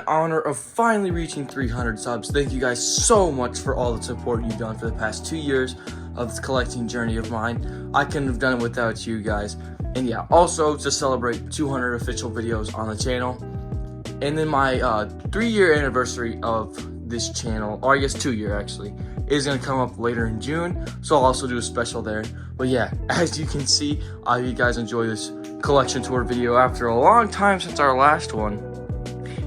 honor of finally reaching 300 subs. Thank you guys so much for all the support you've done for the past 2 years of this collecting journey of mine. I couldn't have done it without you guys. And yeah, also to celebrate 200 official videos on the channel. And then my 3-year anniversary of this channel, or I guess 2-year actually, is going to come up later in June. So I'll also do a special there. But yeah, as you can see, I hope you guys enjoy this collection tour video after a long time since our last one.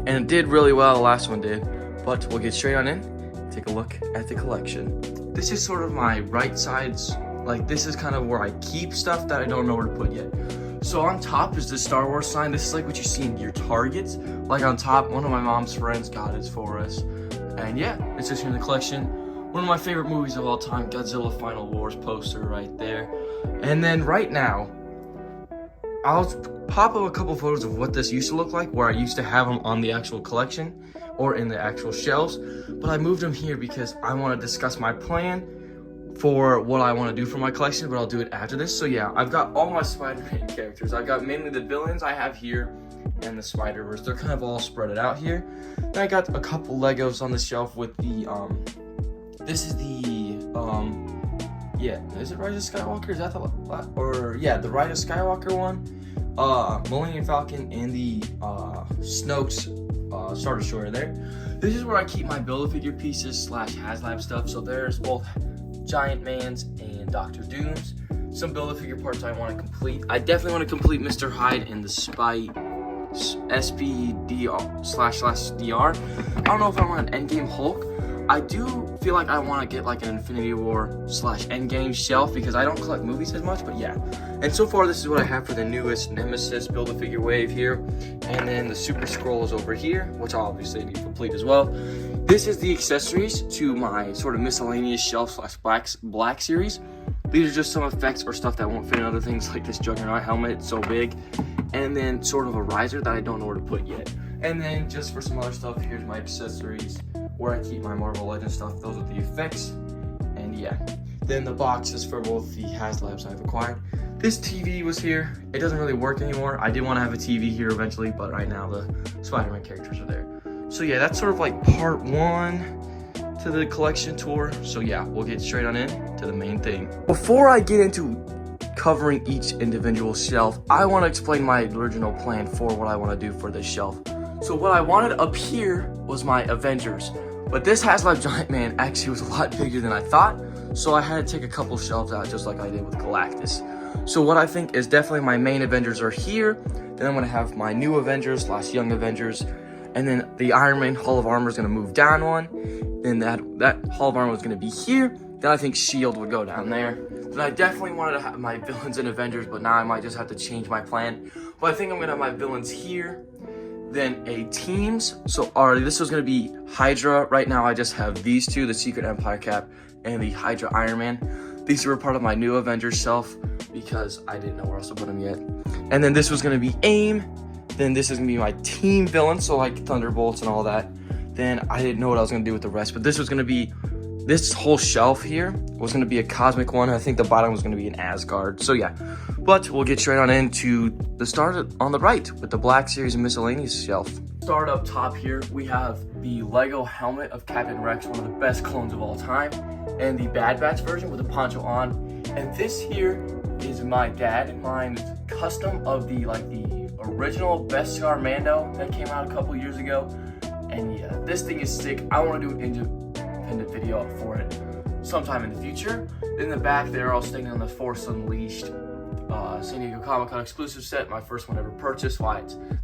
And it did really well, the last one did. But we'll get straight on in, take a look at the collection. This is sort of my right sides, like this is kind of where I keep stuff that I don't know where to put yet. So on top is the Star Wars sign. This is like what you see in your Targets. Like on top, one of my mom's friends got it for us. And yeah, it's just in the collection. One of my favorite movies of all time, Godzilla Final Wars poster right there. And then right now, I'll pop up a couple photos of what this used to look like, where I used to have them on the actual collection or in the actual shelves. But I moved them here because I want to discuss my plan for what I want to do for my collection, but I'll do it after this. So yeah, I've got all my Spider-Man characters. I've got mainly the villains I have here and the Spider-Verse. They're kind of all spread out here. Then I got a couple Legos on the shelf with the, this is the, yeah, is it Rise of Skywalker? Is that the, or yeah, the Rise of Skywalker one? Millennium Falcon and the Snoke's Star Destroyer there. This is where I keep my Build-A-Figure pieces / HasLab stuff. So there's both Giant Mans and Doctor Dooms. Some Build-A-Figure parts I want to complete. I definitely want to complete Mr. Hyde and the Spite SPDR /DR. I don't know if I want an Endgame Hulk. I do feel like I want to get like an Infinity War / Endgame shelf because I don't collect movies as much, but yeah. And so far, this is what I have for the newest Nemesis Build-A-Figure wave here. And then the Super Scroll is over here, which I obviously need to complete as well. This is the accessories to my sort of miscellaneous shelf / black series. These are just some effects or stuff that won't fit in other things, like this Juggernaut helmet, it's so big. And then sort of a riser that I don't know where to put yet. And then just for some other stuff, here's my accessories where I keep my Marvel Legends stuff. Those are the effects. And yeah, then the boxes for both the HasLabs I've acquired. This TV was here. It doesn't really work anymore. I did want to have a TV here eventually, but right now the Spider-Man characters are there. So yeah, that's sort of like part 1 to the collection tour. So yeah, we'll get straight on in to the main thing. Before I get into covering each individual shelf, I want to explain my original plan for what I want to do for this shelf. So what I wanted up here was my Avengers, but this HasLab Giant Man actually was a lot bigger than I thought, so I had to take a couple shelves out just like I did with Galactus. So what I think is definitely my main Avengers are here, then I'm going to have my new Avengers / Young Avengers, and then the Iron Man Hall of Armor is going to move down one, then that Hall of Armor is going to be here, then I think S.H.I.E.L.D. would go down there. Then I definitely wanted to have my villains and Avengers, but now I might just have to change my plan. But I think I'm going to have my villains here, then a teams. So already this was going to be Hydra. Right now I just have these two, the Secret Empire cap and the Hydra Iron Man. These were part of my new Avengers shelf because I didn't know where else to put them yet. And then this was going to be AIM. Then this is going to be my team villain, so like Thunderbolts and all that. Then I didn't know what I was going to do with the rest, but this was going to be, this whole shelf here was going to be a cosmic one. I think the bottom was going to be an Asgard. So yeah, but we'll get straight on into the start on the right with the Black Series and Miscellaneous shelf. Start up top here, we have the Lego helmet of Captain Rex, one of the best clones of all time, and the Bad Batch version with the poncho on. And this here is my dad and mine's custom of the original Beskar Mando that came out a couple years ago. And yeah, this thing is sick. I want to do an independent video for it sometime in the future. In the back there, I'll stay on the Force Unleashed San Diego Comic-Con exclusive set, my first one ever purchased.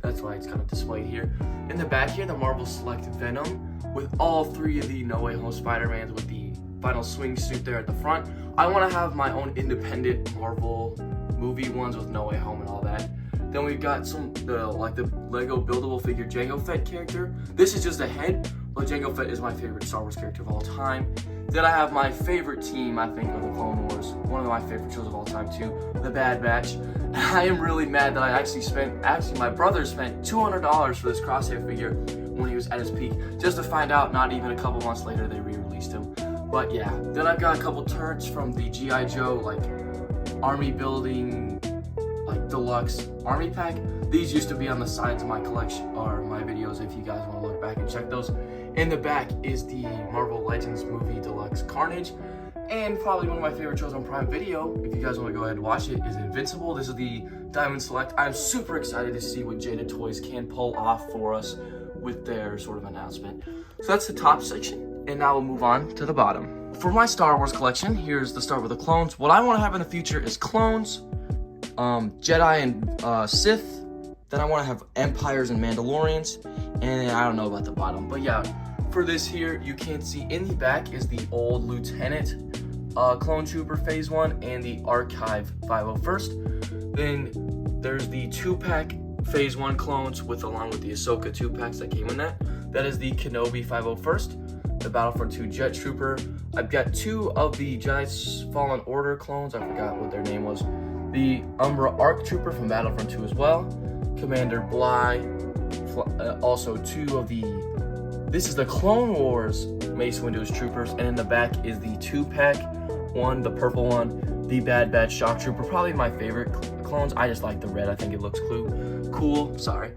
That's why it's kind of displayed here. In the back here, the Marvel Select Venom with all 3 of the No Way Home Spider-Mans with the final swing suit there at the front. I want to have my own independent Marvel movie ones with No Way Home and all that. Then we've got the Lego buildable figure Jango Fett character. This is just a head, but Jango Fett is my favorite Star Wars character of all time. Then I have my favorite team, I think, of the Clone Wars. One of my favorite shows of all time too, the Bad Batch. And I am really mad that I actually my brother spent $200 for this Crosshair figure when he was at his peak, just to find out not even a couple months later they re-released him. But yeah, then I've got a couple turrets from the G.I. Joe, like army building like deluxe army pack. These used to be on the sides of my collection or my videos if you guys want to look back and check those. In the back is the Marvel Legends movie deluxe Carnage. And probably one of my favorite shows on Prime Video, if you guys want to go ahead and watch it, is Invincible. This is the Diamond Select. I'm super excited to see what Jada Toys can pull off for us with their sort of announcement. So that's the top section, and now we'll move on to the bottom. For my Star Wars collection, here's the start with the clones. What I want to have in the future is clones, Jedi and Sith. Then I want to have Empires and Mandalorians, and I don't know about the bottom, but yeah. For this here, you can see in the back is the old Lieutenant Clone Trooper Phase 1 and the Archive 501st. Then there's the 2-pack Phase 1 clones along with the Ahsoka 2-packs that came in that. That is the Kenobi 501st, the Battlefront 2 Jet Trooper. I've got 2 of the Jedi Fallen Order clones. I forgot what their name was. The Umbra Arc Trooper from Battlefront 2 as well. Commander Bly. Also 2 of the... This is the Clone Wars Mace Windu's Troopers, and in the back is the 2-pack one, the purple one, the Bad Batch Shock Trooper. Probably my favorite clones. I just like the red. I think it looks cool. Sorry.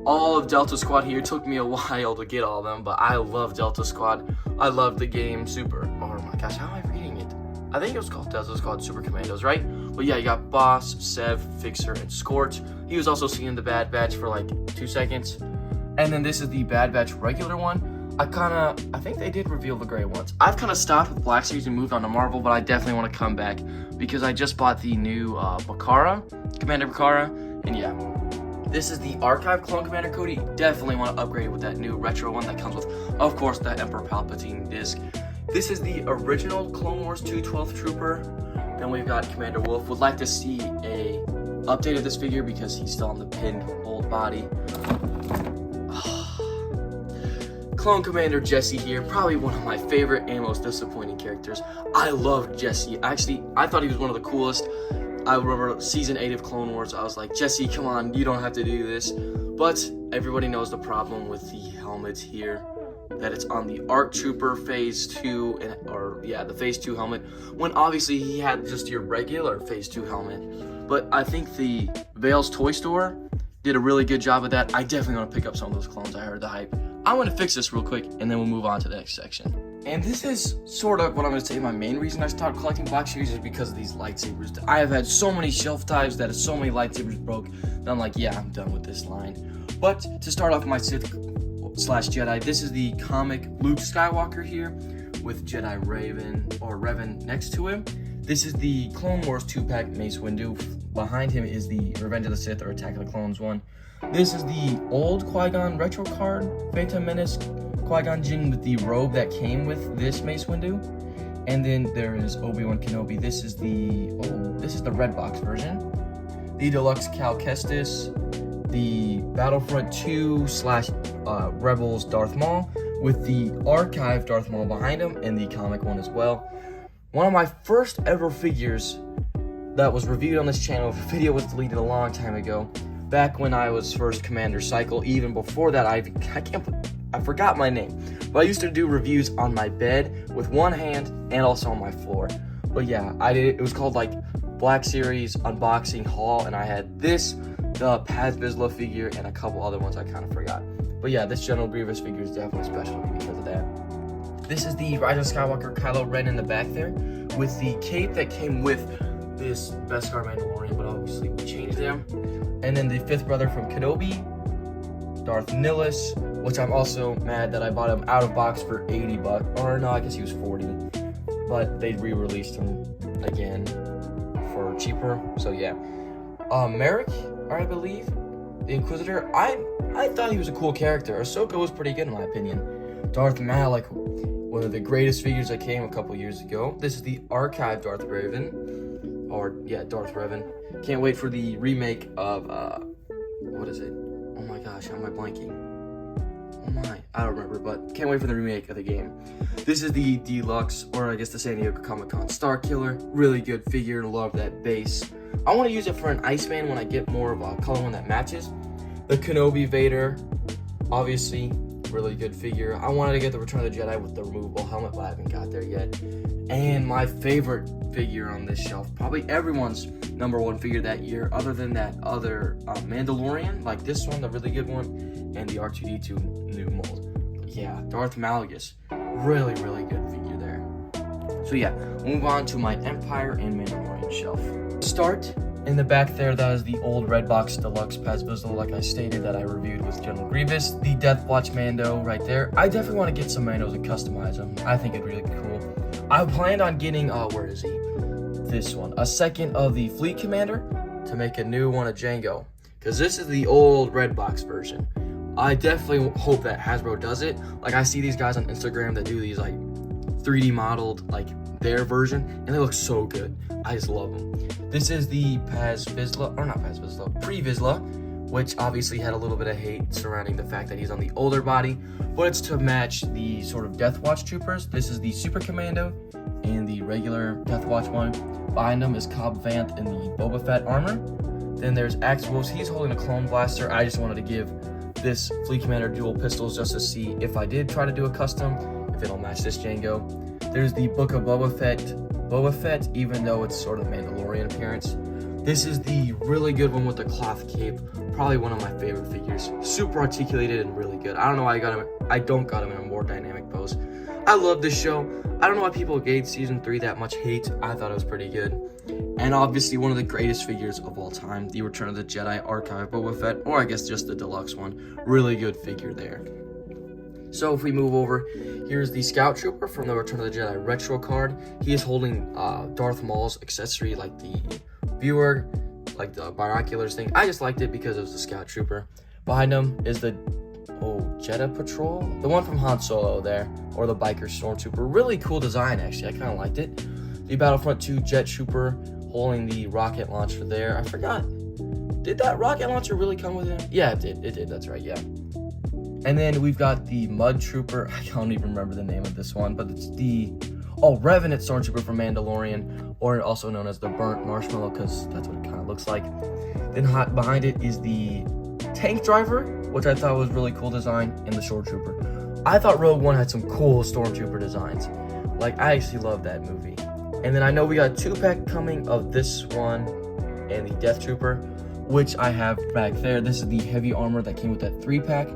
All of Delta Squad here. Took me a while to get all of them, but I love Delta Squad. I love the game Super. Oh my gosh, how am I forgetting it? I think it was called Delta Squad Super Commandos, right? But yeah, you got Boss, Sev, Fixer, and Scorch. He was also seen in the Bad Batch for like 2 seconds. And then this is the Bad Batch regular one. I think they did reveal the gray ones. I've kind of stopped with Black Series and moved on to Marvel, but I definitely want to come back because I just bought the new Commander Bakara, and yeah. This is the Archive Clone Commander Cody. Definitely want to upgrade with that new retro one that comes with, of course, that Emperor Palpatine disc. This is the original Clone Wars 2 12th Trooper. Then we've got Commander Wolf. Would like to see a update of this figure because he's still on the pinned old body. Clone Commander Jesse here, probably one of my favorite and most disappointing characters. I love Jesse. Actually, I thought he was one of the coolest. I remember season 8 of Clone Wars, I was like, Jesse, come on, you don't have to do this. But everybody knows the problem with the helmet here, that it's on the ARC Trooper Phase 2, the Phase 2 helmet, when obviously he had just your regular Phase 2 helmet. But I think the Vale's Toy Store did a really good job of that. I definitely want to pick up some of those clones. I heard the hype. I want to fix this real quick, and then we'll move on to the next section. And this is sort of what I'm going to say my main reason I started collecting Black Series is because of these lightsabers. I have had so many shelf ties that so many lightsabers broke that I'm like, yeah, I'm done with this line. But to start off my Sith/Jedi, this is the comic Luke Skywalker here with Jedi Revan next to him. This is the Clone Wars 2-pack Mace Windu. Behind him is the Revenge of the Sith or Attack of the Clones one. This is the old Qui-Gon retro card, Phantom Menace Qui-Gon Jinn with the robe that came with this Mace Windu. And then there is Obi-Wan Kenobi. This is the red box version. The deluxe Cal Kestis, the Battlefront 2 / Rebels Darth Maul with the archive Darth Maul behind him and the comic one as well. One of my first ever figures that was reviewed on this channel. The video was deleted a long time ago. Back when I was first Commander Cycle, even before that, I forgot my name. But I used to do reviews on my bed with one hand and also on my floor. But yeah, it was called like Black Series Unboxing Haul, and I had this, the Paz Vizsla figure, and a couple other ones I kind of forgot. But yeah, this General Grievous figure is definitely special to me because of that. This is the Rise of Skywalker Kylo Ren in the back there, with the cape that came with this Beskar Mandalorian, but obviously we changed them. And then the fifth brother from Kenobi, Darth Nihilus, which I'm also mad that I bought him out of box for 80 bucks. Or no, I guess he was 40. But they re-released him again for cheaper. So yeah. Merrick, I believe, the Inquisitor. I thought he was a cool character. Ahsoka was pretty good in my opinion. Darth Malak, one of the greatest figures that came a couple years ago. This is the archive Darth Revan. Darth Revan. Can't wait for the remake of, what is it? Oh my gosh, how am I blanking? Oh my, I don't remember, but can't wait for the remake of the game. This is the deluxe, or I guess the San Diego Comic-Con Star Killer. Really good figure, love that base. I want to use it for an Iceman when I get more of a color one that matches. The Kenobi Vader, obviously. really good figure. I wanted to get the Return of the Jedi with the removable helmet, but I haven't got there yet. And my favorite figure on this shelf, probably everyone's number one figure that year, other than that other Mandalorian, like this one, the really good one, and the R2-D2 new mold. But yeah, Darth Malgus, really, really good figure there. So yeah, we'll move on to my Empire and Mandalorian shelf. Start in the back there, that is the old Red Box Deluxe Paz Vizsla, like I stated, that I reviewed with General Grievous. The Death Watch Mando right there. I definitely want to get some Mandos and customize them. I think it'd really be cool. I planned on getting, where is he? This one. A second of the Fleet Commander to make a new one of Jango. Because this is the old Red Box version. I definitely hope that Hasbro does it. Like, I see these guys on Instagram that do these, like, 3D modeled, like, their version, and they look so good. I just love them. This is the Paz Vizsla, or not Paz Vizsla, pre-Vizsla, which obviously had a little bit of hate surrounding the fact that he's on the older body, but it's to match the sort of Death Watch troopers. This is the Super Commando and the regular Death Watch one. Behind him is Cobb Vanth in the Boba Fett armor. Then there's Axe Wolves. He's holding a clone blaster. I just wanted to give this Fleet Commander dual pistols just to see if I did try to do a custom, if it'll match this Jango. There's the Book of Boba Fett, even though it's sort of Mandalorian appearance. This is the really good one with the cloth cape. Probably one of my favorite figures. Super articulated and really good. I don't know why I don't got him in a more dynamic pose. I love this show. I don't know why people gave season 3 that much hate. I thought it was pretty good. And obviously one of the greatest figures of all time, the Return of the Jedi Archive Boba Fett, or I guess just the deluxe one. Really good figure there. So if we move over, here's the Scout Trooper from the Return of the Jedi retro card. He is holding Darth Maul's accessory, like the viewer, like the binoculars thing. I just liked it because it was the Scout Trooper. Behind him is the Jedha Patrol, the one from Han Solo there, or the Biker Stormtrooper. Really cool design, actually. I kind of liked it. The Battlefront 2 Jet Trooper holding the rocket launcher there. I forgot. Did that rocket launcher really come with him? Yeah, it did. It did. That's right. Yeah. And then we've got the Mud Trooper. I don't even remember the name of this one, but it's the Revenant Stormtrooper from Mandalorian, or also known as the Burnt Marshmallow, because that's what it kind of looks like. Then behind it is the Tank Driver, which I thought was really cool design, and the Shore Trooper. I thought Rogue One had some cool Stormtrooper designs. Like, I actually love that movie. And then I know we got a 2-pack coming of this one and the Death Trooper, which I have back there. This is the heavy armor that came with that 3-pack.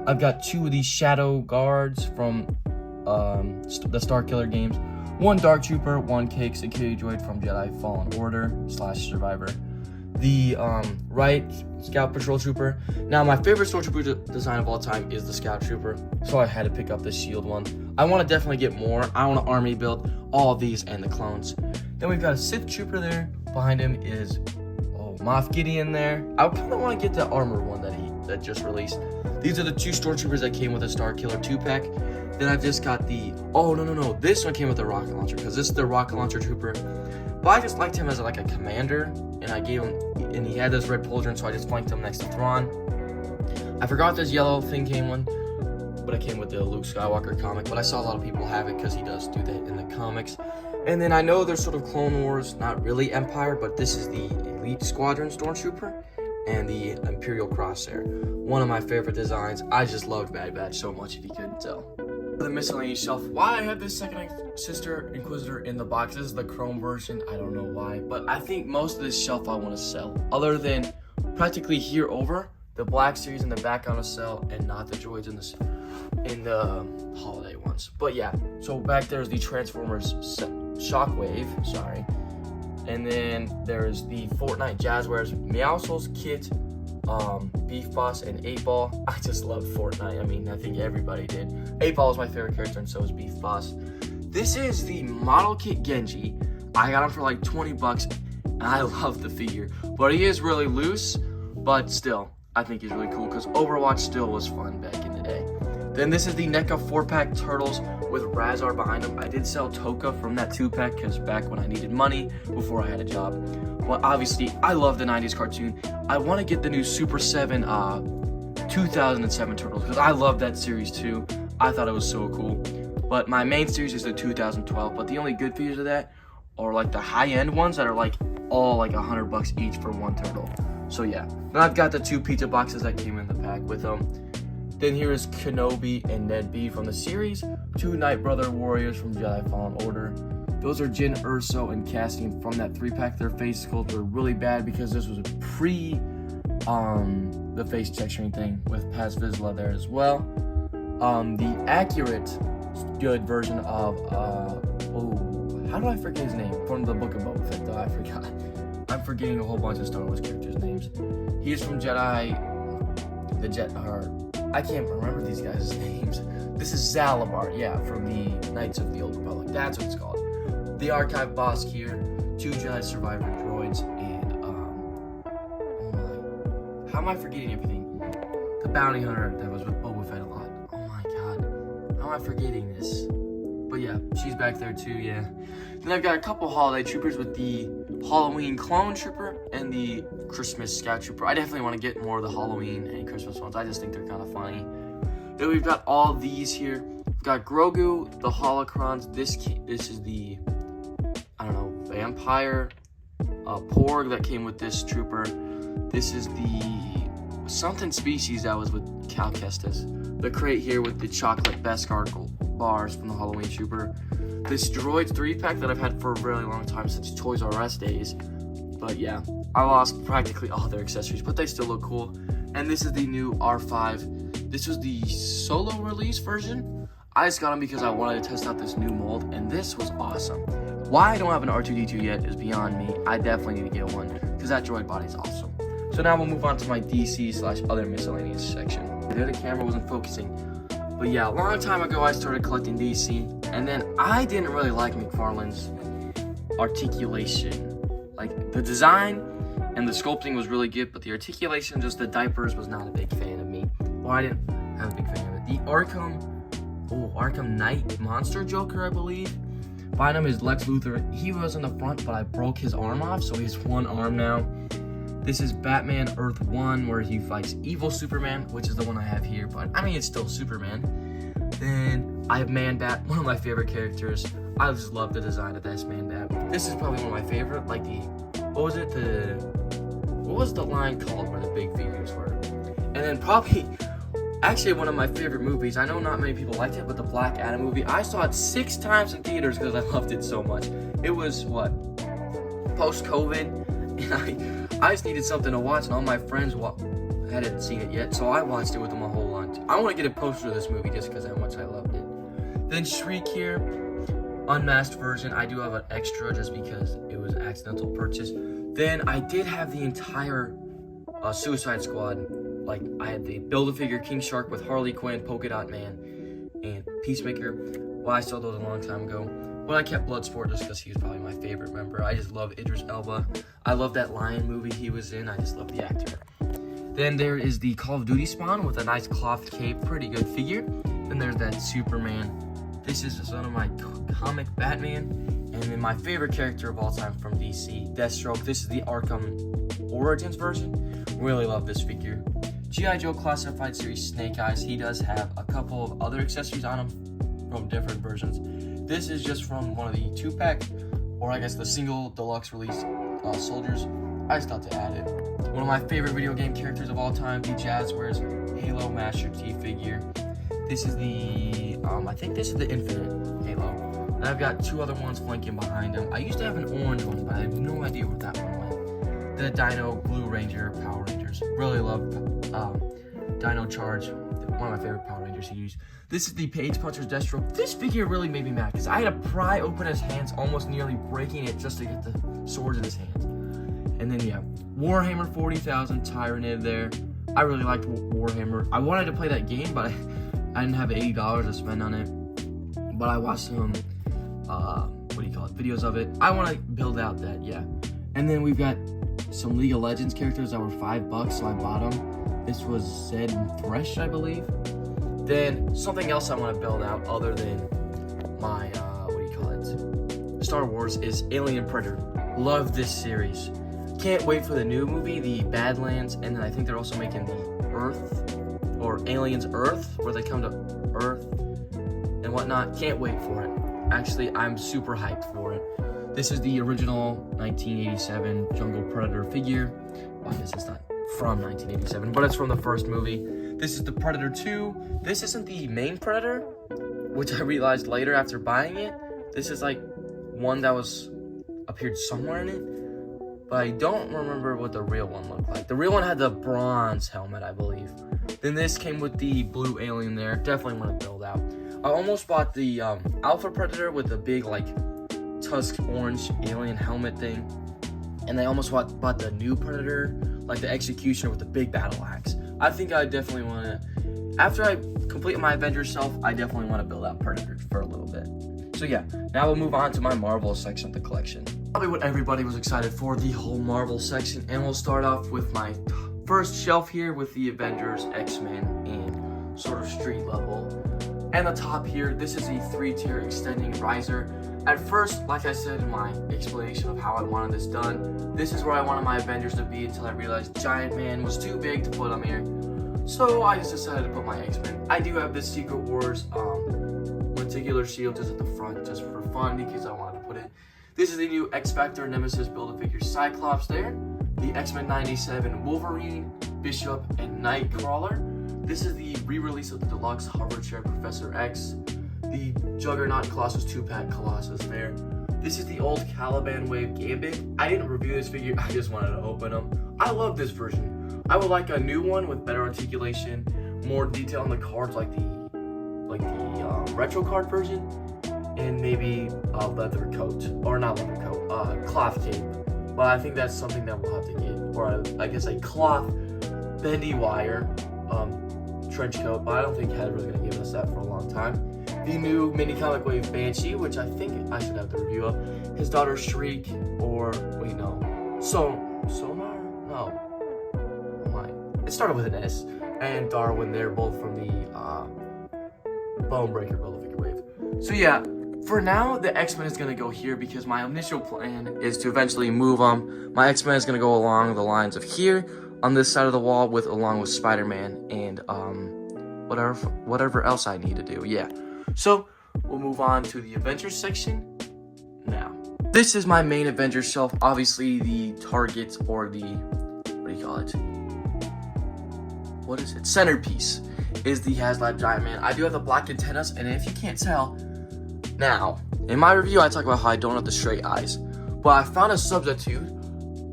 I've got 2 of these Shadow Guards from the Starkiller games. 1 Dark Trooper, 1 Cake Security Droid from Jedi Fallen Order / Survivor. The Right Scout Patrol Trooper. Now, my favorite Stormtrooper design of all time is the Scout Trooper, so I had to pick up this shield one. I want to definitely get more. I want to army build all of these and the clones. Then we've got a Sith Trooper there. Behind him is Moff Gideon there. I kind of want to get the armor one that just released. These are the 2 Stormtroopers that came with a Starkiller 2-pack. Then I've just got the, no. This one came with the rocket launcher, because this is the rocket launcher trooper. But I just liked him as like a commander, and I gave him, and he had this red pauldron, so I just flanked him next to Thrawn. I forgot this yellow thing came one, but it came with the Luke Skywalker comic, but I saw a lot of people have it because he does do that in the comics. And then I know there's sort of Clone Wars, not really Empire, but this is the Elite Squadron Stormtrooper and the Imperial Crosshair. One of my favorite designs. I just loved Bad Batch so much, if you couldn't tell. The Miscellaneous shelf. Why I have this second Sister Inquisitor in the box. This is the chrome version. I don't know why, but I think most of this shelf I want to sell. Other than practically here over, the Black Series in the back I want to sell, and not the droids in the holiday ones. But yeah, so back there's the Transformers Shockwave, sorry. And then there's the Fortnite Jazzwares Meowscles Kit, Beef Boss, and 8-Ball. I just love Fortnite. I mean, I think everybody did. 8-Ball is my favorite character, and so is Beef Boss. This is the model kit Genji. I got him for like 20 bucks, and I love the figure. But he is really loose, but still, I think he's really cool, because Overwatch still was fun back in the day. Then this is the NECA 4-pack Turtles with Razar behind them. I did sell Toka from that 2-pack, because back when I needed money, before I had a job. But obviously, I love the 90s cartoon. I want to get the new Super 7 2007 Turtles, because I love that series too. I thought it was so cool. But my main series is the 2012, but the only good features of that are like the high-end ones that are like all like $100 each for 1 turtle. So yeah. Then I've got the 2 pizza boxes that came in the pack with them. Then here is Kenobi and Ned B from the series, 2 Night Brother warriors from Jedi Fallen Order. Those are Jyn Erso and Cassian from that 3-pack. Their face sculpts were really bad because this was pre the face texturing thing with Paz Vizsla there as well. The accurate good version of how do I forget his name? From the Book of Boba Fett, though, I forgot. I'm forgetting a whole bunch of Star Wars characters' names. He's from Jedi, I can't remember these guys' names. This is Zalabar, yeah, from the Knights of the Old Republic. That's what it's called. The Archive boss here, 2 Jedi Survivor droids, and how am I forgetting everything? The bounty hunter that was with Boba Fett a lot. Oh my god, how am I forgetting this? But yeah, she's back there too, yeah. Then I've got a couple holiday troopers with the Halloween clone trooper and the Christmas scout trooper. I definitely want to get more of the Halloween and Christmas ones. I just think they're kind of funny. Then we've got all these here. We've got Grogu, the holocrons. This is the, I don't know, vampire Porg that came with this trooper. This is the something species that was with Cal Kestis. The crate here with the chocolate Beskar bars from the Halloween trooper. This droid's 3-pack that I've had for a really long time since Toys R Us days. But yeah, I lost practically all their accessories, but they still look cool. And this is the new R5. This was the solo release version. I just got them because I wanted to test out this new mold, and this was awesome. Why I don't have an R2-D2 yet is beyond me. I definitely need to get one because that droid body is awesome. So now we'll move on to my DC/other miscellaneous section. There the camera wasn't focusing. But yeah, a long time ago I started collecting DC, and then I didn't really like McFarlane's articulation. Like, the design and the sculpting was really good, but the articulation, just the diapers, was not a big fan of me. Well, I didn't have a big fan of it. The Arkham Knight Monster Joker, I believe. Behind him is Lex Luthor. He was in the front, but I broke his arm off, so he has one arm now. This is Batman Earth 1, where he fights evil Superman, which is the one I have here, but I mean, it's still Superman. Then I have Man-Bat, one of my favorite characters. I just love the design of this Man-Bat. This is probably one of my favorite, like what was the line called where the big figures were? And then probably, actually one of my favorite movies, I know not many people liked it, but the Black Adam movie, I saw it 6 times in theaters because I loved it so much. It was, post-COVID, and I just needed something to watch, and all my friends hadn't seen it yet, so I watched it with them a whole lot. I want to get a poster of this movie just because how much I loved it. Then Shriek here, unmasked version. I do have an extra just because it was an accidental purchase. Then I did have the entire Suicide Squad. Like, I had the Build-A-Figure King Shark with Harley Quinn, Polka Dot Man, and Peacemaker. Well, I saw those a long time ago. But I kept Bloodsport just because he was probably my favorite member. I just love Idris Elba. I love that Lion movie he was in. I just love the actor. Then there is the Call of Duty spawn with a nice cloth cape. Pretty good figure. Then there's that Superman. This is one of my comic Batman. And then my favorite character of all time from DC, Deathstroke. This is the Arkham Origins version. Really love this figure. G.I. Joe Classified Series Snake Eyes. He does have a couple of other accessories on him from different versions. This is just from one of the 2-pack, or I guess the single deluxe release soldiers. I just thought to add it. One of my favorite video game characters of all time, the Jazzwares Halo Master Chief figure. This is the, I think this is the Infinite Halo. And I've got 2 other ones flanking behind him. I used to have an orange one, but I have no idea where that one went. The Dino Blue Ranger Power Rangers. Really love Dino Charge. One of my favorite Power Ranger series. This is the Page Puncher's Deathstroke. This figure really made me mad because I had to pry open his hands, almost nearly breaking it just to get the swords in his hands. And then yeah, Warhammer 40,000 Tyranid there. I really liked Warhammer. I wanted to play that game, but I didn't have $80 to spend on it. But I watched some, videos of it. I want to build out that, yeah. And then we've got some League of Legends characters that were $5, so I bought them. This was Zed and Thresh, I believe. Then something else I want to build out other than my, Star Wars is Alien Predator. Love this series. Can't wait for the new movie, the Badlands, and then I think they're also making the Earth, or Aliens Earth, where they come to Earth and whatnot. Can't wait for it. Actually, I'm super hyped for it. This is the original 1987 Jungle Predator figure. Well, I guess it's not from 1987, but it's from the first movie. This is the Predator 2. This isn't the main Predator, which I realized later after buying it. This is like one that appeared somewhere in it, but I don't remember what the real one looked like. The real one had the bronze helmet, I believe. Then this came with the blue alien there. Definitely want to build out. I almost bought the Alpha Predator with the big like tusk orange alien helmet thing. And I almost bought the new Predator, like the Executioner with the big battle axe. I think I definitely want to, after I complete my Avengers shelf, I definitely want to build out Predator for a little bit. So yeah, now we'll move on to my Marvel section of the collection. Probably what everybody was excited for, the whole Marvel section. And we'll start off with my first shelf here with the Avengers, X-Men, and sort of street level. And the top here, this is a 3-tier extending riser. At first, like I said in my explanation of how I wanted this done, this is where I wanted my Avengers to be until I realized Giant Man was too big to put on here. So I just decided to put my X-Men. I do have this Secret Wars Particular Shield just at the front just for fun because I wanted to put it. This is the new X-Factor Nemesis Build-A-Figure Cyclops there. The X-Men 97 Wolverine, Bishop, and Nightcrawler. This is the re-release of the deluxe hover chair Professor X. The Juggernaut Colossus 2-pack Colossus there. This is the old Caliban Wave Gambit. I didn't review this figure, I just wanted to open them. I love this version. I would like a new one with better articulation, more detail on the cards like the retro card version, and maybe a leather coat, or not leather coat, cloth cape. But I think that's something that we'll have to get, or I guess a cloth bendy wire trench coat, but I don't think Hasbro's gonna give us that for a long time. The new mini comic wave Banshee, which I think I should have the review of. His daughter Shriek, or wait no, Sonar? No, it started with an S. And Darwin, they're both from the Bonebreaker Build-A-Figure wave. So yeah, for now the X-Men is gonna go here because my initial plan is to eventually move them. My X-Men is gonna go along the lines of here on this side of the wall along with Spider-Man and whatever else I need to do. Yeah. So we'll move on to the Avengers section now. This is my main Avengers shelf. Obviously the target, or the, what do you call it? What is it? Centerpiece is the HasLab Giant Man. I do have the black antennas, and if you can't tell, now, in my review I talk about how I don't have the straight eyes, but I found a substitute.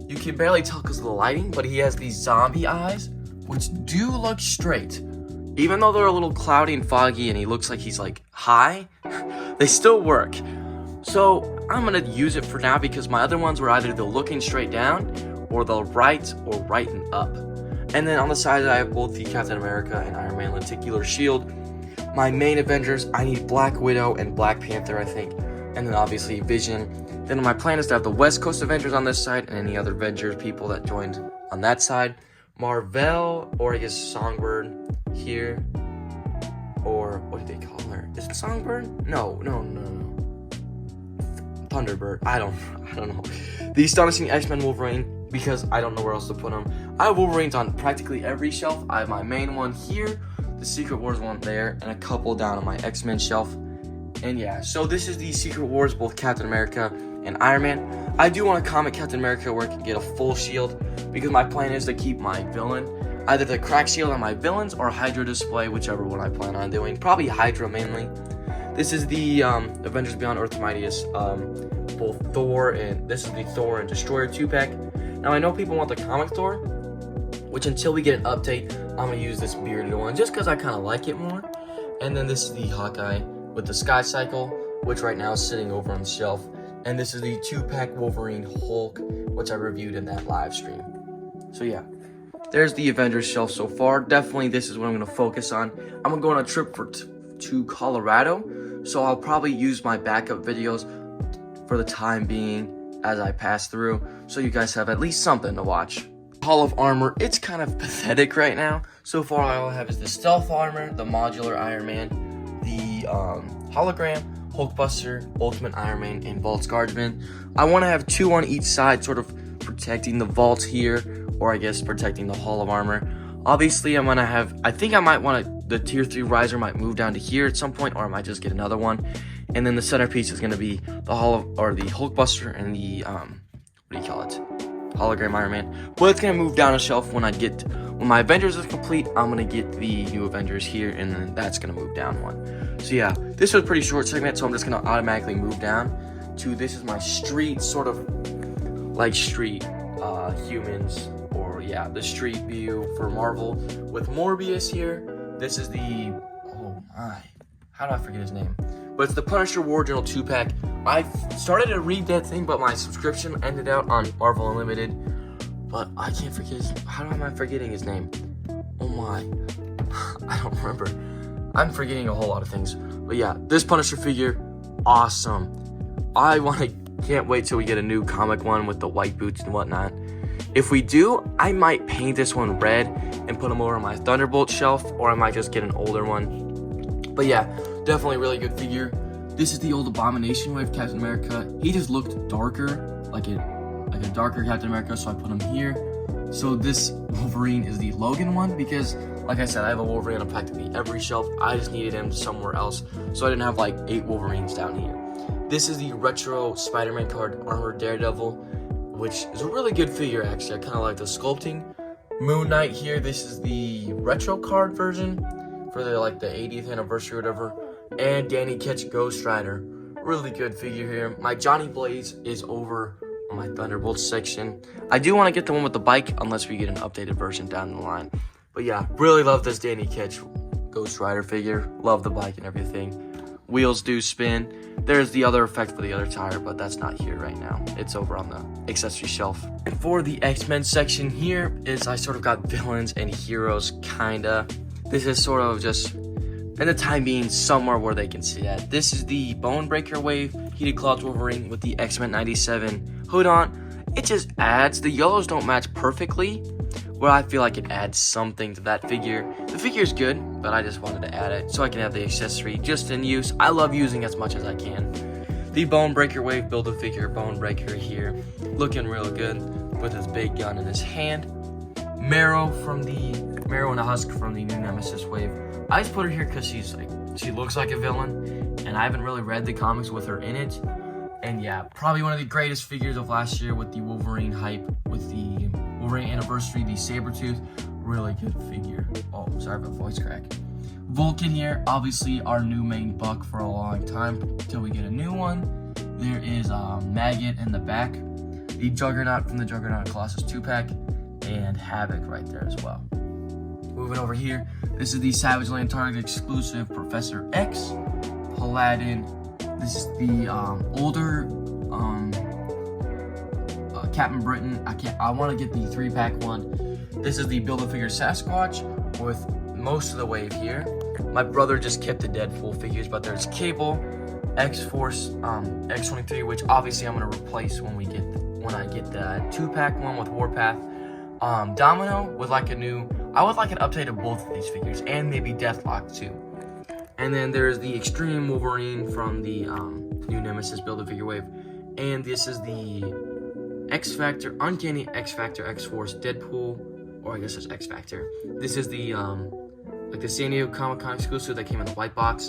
You can barely tell because of the lighting, but he has these zombie eyes, which do look straight. Even though they're a little cloudy and foggy and he looks like he's like high, they still work. So I'm gonna use it for now because my other ones were either the looking straight down or the right or right and up. And then on the side I have both the Captain America and Iron Man lenticular shield. My main Avengers, I need Black Widow and Black Panther, I think. And then obviously Vision. Then my plan is to have the West Coast Avengers on this side and any other Avengers people that joined on that side. Marvel, or I guess Songbird here. Or what do they call her? Is it Songbird? No. Thunderbird. I don't know. The Astonishing X-Men Wolverine, because I don't know where else to put them. I have Wolverines on practically every shelf. I have my main one here, the Secret Wars one there, and a couple down on my X-Men shelf. And yeah, so this is the Secret Wars, both Captain America and Iron Man. I do want a comic Captain America where I can get a full shield, because my plan is to keep my villain, either the crack shield on my villains or Hydra display, whichever one I plan on doing. Probably Hydra mainly. This is the Avengers Beyond Earth Mightiest, both Thor, and this is the Thor and Destroyer 2-pack. Now I know people want the comic Thor, which until we get an update, I'm gonna use this bearded one just because I kind of like it more. And then this is the Hawkeye with the Sky Cycle, which right now is sitting over on the shelf. And this is the 2-pack Wolverine Hulk, which I reviewed in that live stream. So yeah, there's the Avengers shelf so far. Definitely this is what I'm gonna focus on. I'm gonna go on a trip to Colorado, so I'll probably use my backup videos for the time being as I pass through, so you guys have at least something to watch. Hall of Armor, it's kind of pathetic right now. So far all I have is the Stealth Armor, the Modular Iron Man, the Hologram, Hulkbuster, Ultimate Iron Man, and Vault's Guardsman. I want to have 2 on each side, sort of protecting the vaults here, or I guess protecting the Hall of Armor. Obviously I'm gonna have, I think I might want to, the tier 3 riser might move down to here at some point, or I might just get another one. And then the centerpiece is gonna be the the Hulkbuster and the what do you call it, Hologram Iron Man. But it's gonna move down a shelf when I get When my Avengers is complete, I'm gonna get the new Avengers here, and then that's gonna move down one. So yeah, this was a pretty short segment, so I'm just gonna automatically move down to, this is my street, sort of like street humans, or yeah, the street view for Marvel with Morbius here. This is the, oh my, how do I forget his name? But it's the Punisher War Journal 2-pack. I started to read that thing, but my subscription ended out on Marvel Unlimited. But I can't forget his, how am I forgetting his name? Oh my, I don't remember. I'm forgetting a whole lot of things. But yeah, this Punisher figure, awesome. Can't wait till we get a new comic one with the white boots and whatnot. If we do, I might paint this one red and put him over my Thunderbolt shelf, or I might just get an older one. But yeah, definitely really good figure. This is the old Abomination wave Captain America. He just looked darker, like a darker Captain America, so I put him here. So this Wolverine is the Logan one, because like I said, I have a Wolverine on practically every shelf. I just needed him somewhere else, so I didn't have like 8 Wolverines down here. This is the retro Spider-Man card, Armored Daredevil, which is a really good figure actually. I kind of like the sculpting. Moon Knight here, this is the retro card version for the 80th anniversary or whatever. And Danny Ketch Ghost Rider, really good figure here. My Johnny Blaze is over on my Thunderbolts section. I do want to get the one with the bike, unless we get an updated version down the line. But yeah, really love this Danny Ketch Ghost Rider figure. Love the bike and everything. Wheels do spin. There's the other effect for the other tire, but that's not here right now. It's over on the accessory shelf. And for the X-Men section here is, I sort of got villains and heroes, kinda. This is sort of just, in the time being, somewhere where they can see that. This is the Bone Breaker Wave Heated Claws Wolverine with the X-Men 97 hood on. It just adds, the yellows don't match perfectly, where I feel like it adds something to that figure. The figure is good, but I just wanted to add it so I can have the accessory just in use. I love using as much as I can. The Bone Breaker Wave Build-A-Figure Bone Breaker here, looking real good with his big gun in his hand. Marrow and a Husk from the new Nemesis wave. I just put her here because she looks like a villain, and I haven't really read the comics with her in it. And yeah, probably one of the greatest figures of last year with the Wolverine hype, with the Wolverine anniversary, the Sabretooth. Really good figure. Oh, sorry about voice crack. Vulcan here, obviously our new main buck for a long time until we get a new one. There is Maggot in the back, the Juggernaut from the Juggernaut Colossus 2-pack, and Havoc right there as well. Moving over here, this is the Savage Land Target exclusive Professor X, Paladin. This is the older Captain Britain. I want to get the 3-pack one. This is the Build-A-Figure Sasquatch with most of the wave here. My brother just kept the Deadpool figures, but there's Cable, X-Force, X-23, which obviously I'm gonna replace when I get the 2-pack one with Warpath. Domino with I would like an update of both of these figures, and maybe Deathlock too. And then there's the Extreme Wolverine from the new Nemesis Build-A-Figure wave, and this is the X-Factor, Uncanny X-Factor X-Force Deadpool, or I guess it's X-Factor. This is the the San Diego Comic-Con exclusive that came in the white box.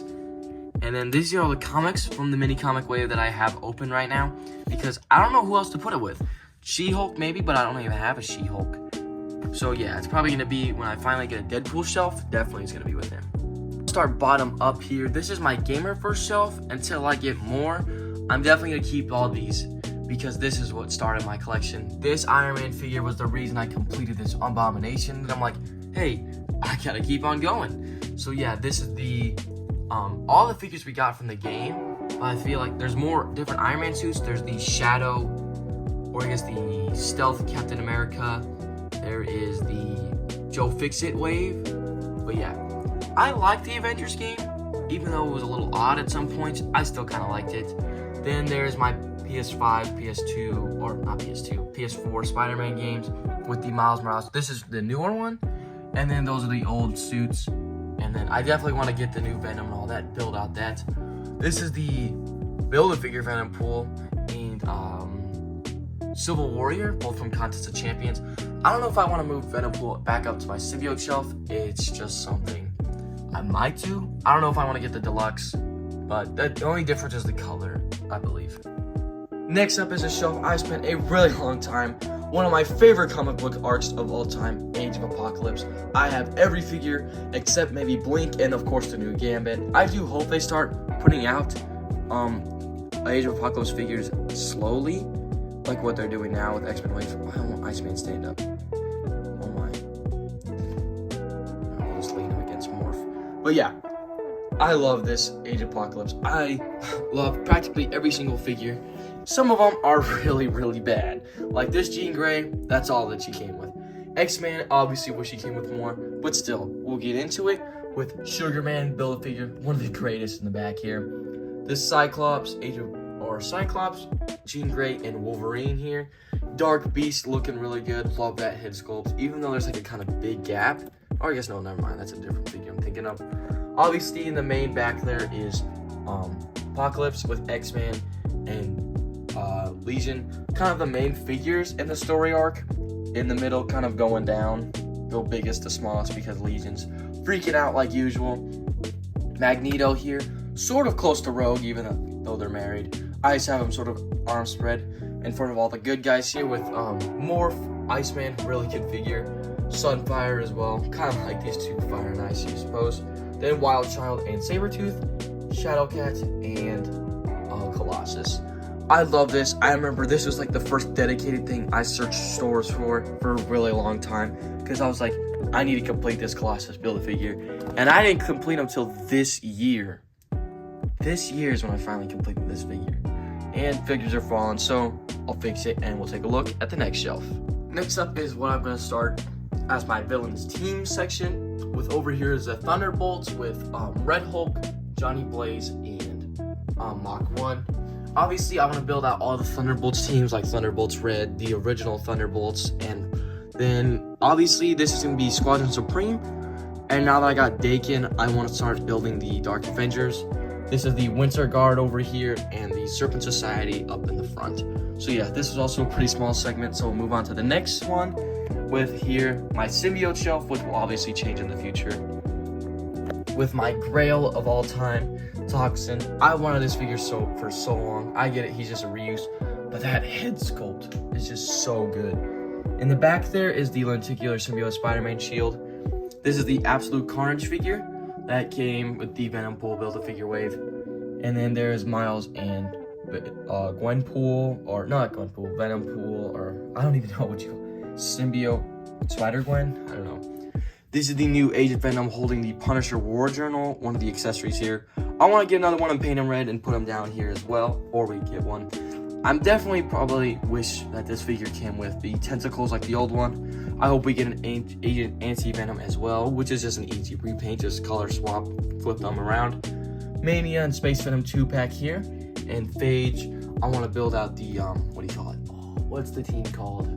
And then these are all the comics from the mini comic wave that I have open right now, because I don't know who else to put it with. She-Hulk maybe, but I don't even have a She-Hulk. So yeah, it's probably gonna be, when I finally get a Deadpool shelf, definitely it's gonna be with him. Start bottom up here. This is my gamer first shelf. Until I get more, I'm definitely gonna keep all these, because this is what started my collection. This Iron Man figure was the reason I completed this Abomination. And I'm like, hey, I gotta keep on going. So yeah, this is the all the figures we got from the game. I feel like there's more different Iron Man suits. There's the Shadow, or I guess the Stealth Captain America. There is the Joe Fixit wave. But yeah, I liked the Avengers game, even though it was a little odd at some points. I still kind of liked it. Then there's my PS5, PS2, or not PS2, PS4 Spider-Man games with the Miles Morales. This is the newer one, and then those are the old suits. And then I definitely want to get the new Venom and all that, build out that. This is the Build-A-Figure Venom pool and Civil Warrior, both from Contest of Champions. I don't know if I want to move Venom pool back up to my Symbiote shelf. It's just something I might do. I don't know if I want to get the deluxe, but the only difference is the color, I believe. Next up is a shelf I spent a really long time one of my favorite comic book arcs of all time, Age of Apocalypse. I have every figure except maybe Blink and of course the new Gambit. I do hope they start putting out Age of Apocalypse figures slowly, like what they're doing now with X-Men Waves. I don't want Iceman stand up. Oh my. I'll just lean him against Morph. But yeah, I love this Age of Apocalypse. I love practically every single figure. Some of them are really, really bad. Like this Jean Grey, that's all that she came with. X-Man, obviously wish she came with more, but still, we'll get into it with Sugar Man, Build-A-Figure, one of the greatest in the back here. This Cyclops, Cyclops, Jean Grey, and Wolverine here. Dark Beast looking really good. Love that head sculpt, even though there's like a kind of big gap. Or I guess, no, never mind. That's a different figure I'm thinking of. Obviously, in the main back there is Apocalypse with X-Man and Legion, kind of the main figures in the story arc. In the middle, kind of going down, go biggest to smallest because Legion's freaking out like usual. Magneto here, sort of close to Rogue, even though they're married. I just have him sort of arm spread in front of all the good guys here with Morph, Iceman, really good figure. Sunfire as well, kind of like these two, Fire and Ice, you suppose. Then Wildchild and Sabretooth, Shadowcat, and Colossus. I love this. I remember this was like the first dedicated thing I searched stores for a really long time, because I was like, I need to complete this Colossus Build-A-Figure, and I didn't complete them until this year. This year is when I finally completed this figure, and figures are falling, so I'll fix it and we'll take a look at the next shelf. Next up is what I'm going to start as my villains team section. With over here is the Thunderbolts with Red Hulk, Johnny Blaze, and Mach 1. Obviously, I want to build out all the Thunderbolts teams, like Thunderbolts Red, the original Thunderbolts, and then obviously this is going to be Squadron Supreme. And now that I got Dakin, I want to start building the Dark Avengers. This is the Winter Guard over here and the Serpent Society up in the front. So yeah, this is also a pretty small segment, so we'll move on to the next one with here my Symbiote shelf, which will obviously change in the future. With my Grail of all time, Toxin. I wanted this figure for so long. I get it, he's just a reuse, but that head sculpt is just so good. In the back there is the lenticular symbiote Spider-Man shield. This is the Absolute Carnage figure that came with the Venom Pool Build-A-Figure wave. And then there's Miles and Gwenpool, or not Gwenpool, Venom Pool, or I don't even know what you call it. Symbiote Spider-Gwen? I don't know. This is the new Agent Venom holding the Punisher War Journal, one of the accessories here. I want to get another one and paint him red and put him down here as well, or we get one. I'm definitely probably wish that this figure came with the tentacles like the old one. I hope we get an Agent Anti-Venom as well, which is just an easy repaint, just color swap, flip them around. Mania and Space Venom 2-pack here. And Phage, I want to build out the, what do you call it? What's the team called?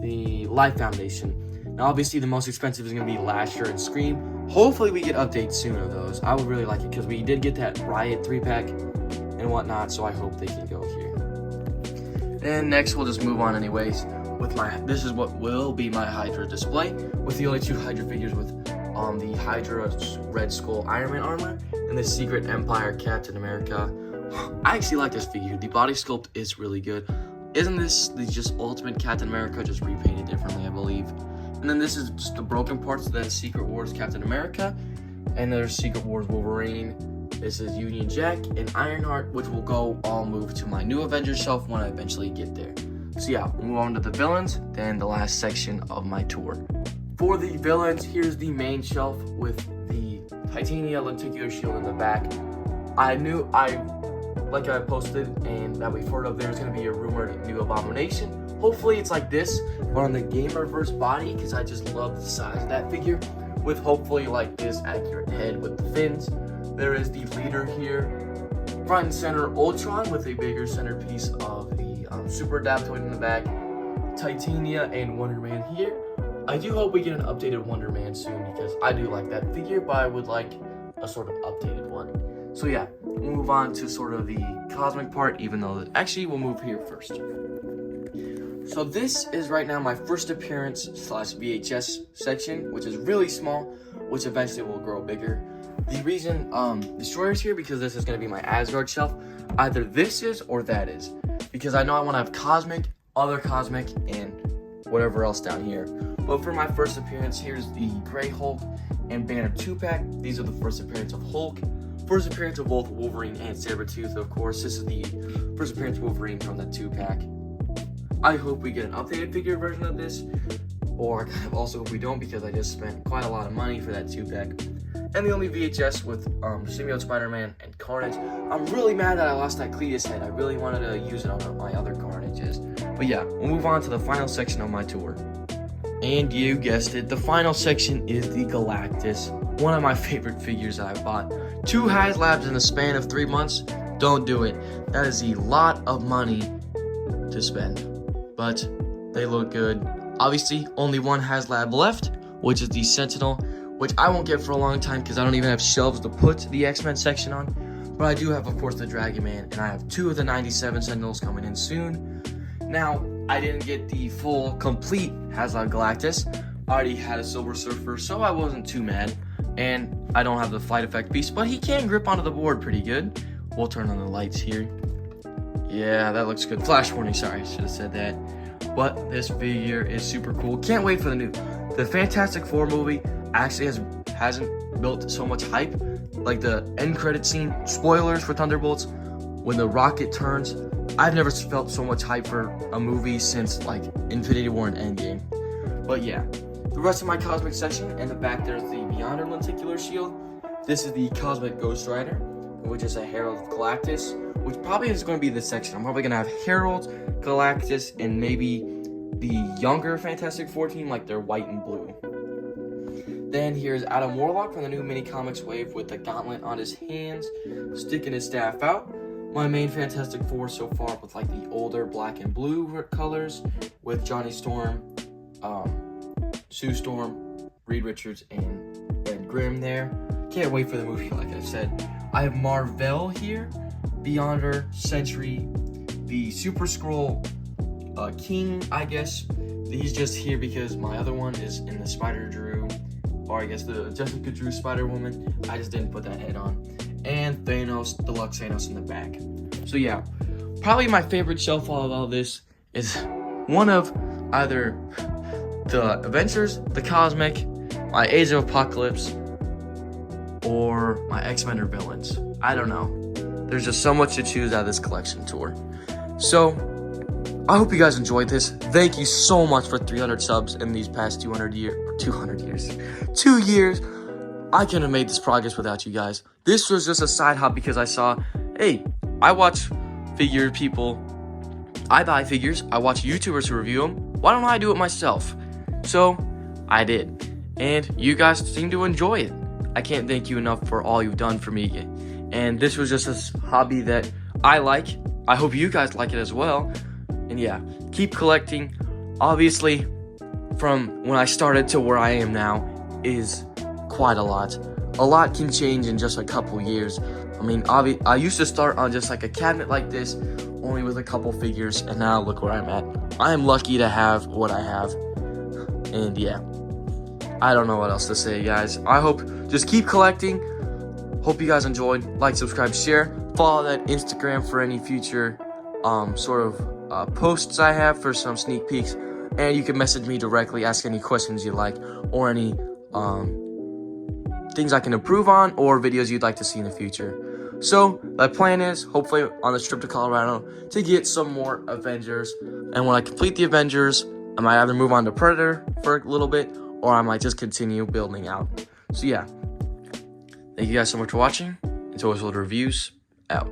The Life Foundation. Now, obviously, the most expensive is going to be Lasher and Scream. Hopefully, we get updates soon of those. I would really like it, because we did get that Riot 3-pack and whatnot, so I hope they can go here. And next, we'll just move on anyways. With this is what will be my Hydra display, with the only two Hydra figures with the Hydra Red Skull Iron Man armor, and the Secret Empire Captain America. I actually like this figure. The body sculpt is really good. Isn't this the just Ultimate Captain America, just repainted differently, I believe? And then this is just the broken parts of that Secret Wars Captain America. And there's Secret Wars Wolverine. This is Union Jack and Ironheart, which will go all move to my new Avengers shelf when I eventually get there. So yeah, we'll move on to the villains, then the last section of my tour. For the villains, here's the main shelf with the Titania lenticular shield in the back. Like I posted and that we've heard of, there's going to be a rumored new Abomination. Hopefully it's like this, but on the Gamerverse body, because I just love the size of that figure, with hopefully like this accurate head with the fins. There is the leader here, front and center Ultron with a bigger centerpiece of the Super Adaptoid in the back, Titania and Wonder Man here. I do hope we get an updated Wonder Man soon, because I do like that figure, but I would like a sort of updated one. So yeah, we'll move on to sort of the cosmic part, even though actually we'll move here first. So this is right now my first appearance / VHS section, which is really small, which eventually will grow bigger. The reason Destroyer's here, because this is going to be my Asgard shelf. Either this is or that is, because I know I want to have Cosmic, other cosmic, and whatever else down here. But for my first appearance, here's the Gray Hulk and Banner 2-pack. These are the first appearance of Hulk. First appearance of both Wolverine and Sabretooth, of course. This is the first appearance of Wolverine from the 2-pack. I hope we get an updated figure version of this, or I kind of also hope we don't, because I just spent quite a lot of money for that 2-pack. And the only VHS with Symbiote Spider-Man and Carnage. I'm really mad that I lost that Cletus head. I really wanted to use it on my other Carnages. But yeah, we'll move on to the final section of my tour. And you guessed it, the final section is the Galactus. One of my favorite figures that I bought. 2 HasLabs in the span of 3 months. Don't do it. That is a lot of money to spend. But they look good. Obviously, only one HasLab left, which is the Sentinel, which I won't get for a long time because I don't even have shelves to put the X-Men section on. But I do have, of course, the Dragon Man, and I have 2 of the 97 Sentinels coming in soon. Now, I didn't get the full, complete HasLab Galactus. I already had a Silver Surfer, so I wasn't too mad. And I don't have the Flight Effect Beast, but he can grip onto the board pretty good. We'll turn on the lights here. Yeah, that looks good. Flash warning, sorry, I should have said that. But this figure is super cool. Can't wait for the Fantastic Four movie actually hasn't built so much hype. Like the end credit scene, spoilers for Thunderbolts, when the rocket turns. I've never felt so much hype for a movie since like Infinity War and Endgame. But yeah, the rest of my cosmic section, in the back there's the Beyonder Lenticular Shield. This is the Cosmic Ghost Rider, which is a Herald of Galactus, which probably is going to be this section. I'm probably going to have Herald, Galactus, and maybe the younger Fantastic Four team, like their white and blue. Then here's Adam Warlock from the new mini comics wave with the gauntlet on his hands, sticking his staff out. My main Fantastic Four so far with like the older black and blue colors with Johnny Storm, Sue Storm, Reed Richards, and Ben Grimm there. Can't wait for the movie, like I said. I have Marvel here, Beyonder, Sentry, the Super Skrull King, I guess. He's just here because my other one is in the Spider-Drew, or I guess the Jessica Drew Spider-Woman. I just didn't put that head on. And Thanos, Deluxe Thanos in the back. So yeah, probably my favorite shelf of all this is one of either the Avengers, the Cosmic, my Age of Apocalypse, or my X-Men or Villains. I don't know. There's just so much to choose out of this collection tour. So, I hope you guys enjoyed this. Thank you so much for 300 subs in these past 2 years. I couldn't have made this progress without you guys. This was just a side hop because I saw, hey, I watch figure people. I buy figures. I watch YouTubers who review them. Why don't I do it myself? So, I did. And you guys seem to enjoy it. I can't thank you enough for all you've done for me. And this was just a hobby that I like. I hope you guys like it as well. And yeah, keep collecting. Obviously, from when I started to where I am now is quite a lot. A lot can change in just a couple years. I mean, I used to start on just like a cabinet like this, only with a couple figures, and now look where I'm at. I am lucky to have what I have. And yeah, I don't know what else to say, guys. I hope, just keep collecting. Hope you guys enjoyed. Like, subscribe, share. Follow that Instagram for any future posts I have for some sneak peeks. And you can message me directly, ask any questions you like, or any things I can improve on, or videos you'd like to see in the future. So, the plan is, hopefully on this trip to Colorado, to get some more Avengers. And when I complete the Avengers, I might either move on to Predator for a little bit, or I might just continue building out. So yeah, thank you guys so much for watching, and ToySoldierReviews, out.